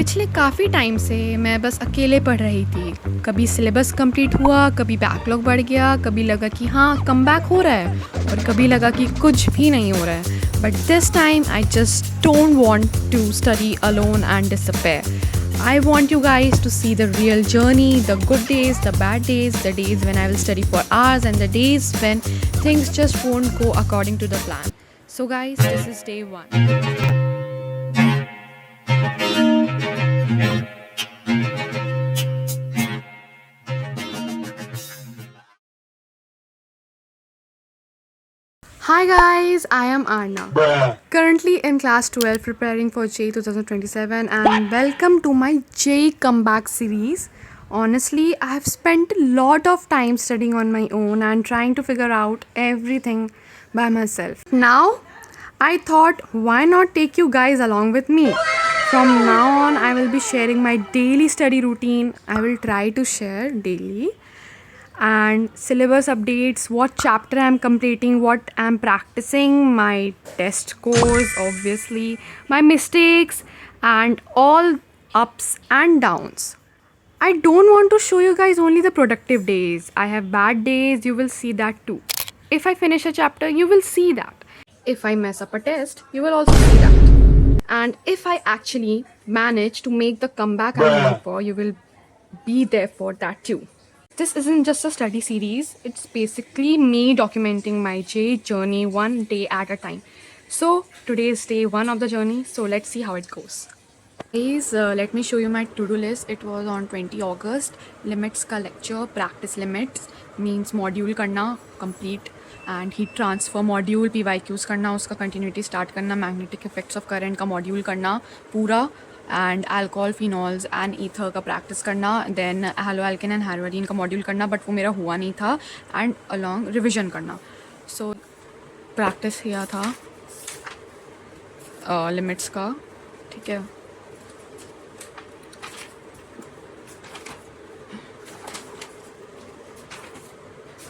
पिछले काफ़ी टाइम से मैं बस अकेले पढ़ रही थी। कभी सिलेबस कंप्लीट हुआ, कभी बैकलॉग बढ़ गया, कभी लगा कि हाँ कम बैक हो रहा है और कभी लगा कि कुछ भी नहीं हो रहा है। But this time I just don't want to study alone and disappear. I want you guys to see the real journey, the good days, the bad days, the days when I will study for hours and the days when things just won't go according to the plan. So guys, this is day 1. Hi guys, I am Arna. Currently in class 12 preparing for JEE 2027 and welcome to my JEE comeback series. Honestly, I have spent a lot of time studying on my own and trying to figure out everything by myself. Now, I thought why not take you guys along with me? From now on, I will be sharing my daily study routine. I will try to share daily and syllabus updates, what chapter I'm completing, what I'm practicing, my test scores, obviously, my mistakes, and all ups and downs. I don't want to show you guys only the productive days. I have bad days, you will see that too. If I finish a chapter, you will see that. If I mess up a test, you will also see that. And if I actually manage to make the comeback I'm looking for, you will be there for that too. This isn't just a study series, it's basically me documenting my JEE journey one day at a time. So today is day 1 of the journey, so let's see how it goes. Guys, let me show you my to-do list. It was on 20 August. Limits का lecture, practice limits means module करना complete and heat transfer module, PYQs करना, उसका continuity start करना, magnetic effects of current का module करना पूरा and alcohol, phenols and ether का practice करना, then haloalkane and haluarine का module करना, but वो मेरा हुआ नहीं था and along revision करना. So practice किया था limits का, ठीक है.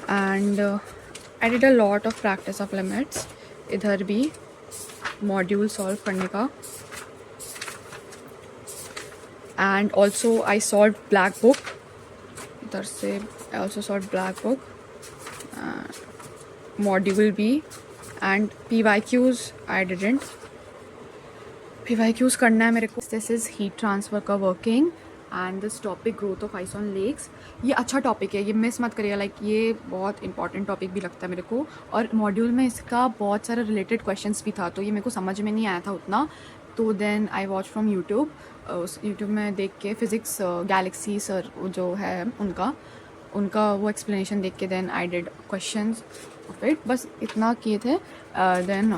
And I did a lot of practice of limits. इधर भी module solve करने का. And also I solved black book. इधर से I also solved black book. Module B and PYQs I didn't. PYQs करना है मेरे को. This is heat transfer का working. And this topic growth of ice on lakes, ये अच्छा topic है, ये मिस मत करिएगा. लाइक ये बहुत इंपॉर्टेंट टॉपिक भी लगता है मेरे को. और मॉड्यूल में इसका बहुत सारा रिलेटेड क्वेश्चंस भी था, तो ये मेरे को समझ में नहीं आया था उतना. तो then I watch from YouTube. उस यूट्यूब में देख के फिज़िक्स गैलेक्सी सर जो है उनका वो एक्सप्लेनेशन देख के then I did questions of it. बस इतना किए थे. देन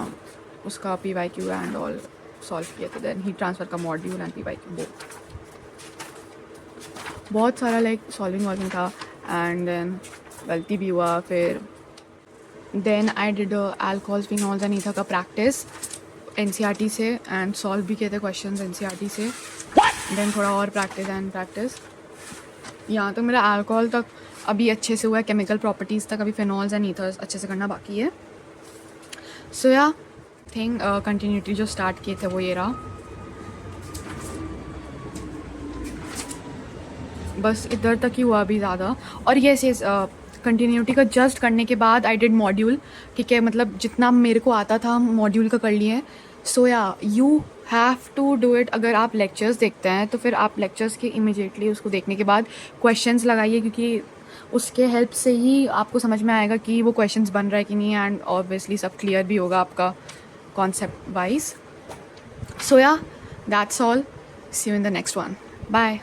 उसका PYQ एंड ऑल सॉल्व किए थे. देन हीट ट्रांसफ़र का मॉड्यूल एंड PYQ बहुत सारा लाइक सॉल्विंग वॉल्विंग था. एंड देन गलती भी हुआ. फिर then I did alcohols, phenols and ether का प्रैक्टिस NCERT से एंड सॉल्व भी किए थे क्वेश्चंस NCERT से. देन थोड़ा और प्रैक्टिस एंड प्रैक्टिस. यहाँ तो मेरा अल्कोहल तक अभी अच्छे से हुआ है, केमिकल प्रॉपर्टीज़ तक. अभी फिनॉल्स एंड ईथर्स अच्छे से करना बाकी है. सो या थिंक कंटिन्यूटी जो स्टार्ट किए थे वो ये रहा. बस इधर तक ही हुआ अभी ज़्यादा. और ये कंटिन्यूटी का जस्ट करने के बाद आई डिड मॉड्यूल. ठीक है, मतलब जितना मेरे को आता था मॉड्यूल का कर लिए. So yeah you have to do it. अगर आप लेक्चर्स देखते हैं तो फिर आप लेक्चर्स के इमिजिएटली उसको देखने के बाद क्वेश्चंस लगाइए, क्योंकि उसके हेल्प से ही आपको समझ में आएगा कि वो क्वेश्चंस बन रहा है कि नहीं. एंड ऑब्वियसली सब क्लियर भी होगा आपका कॉन्सेप्ट वाइज. सो या that's all. See you in the next one. Bye.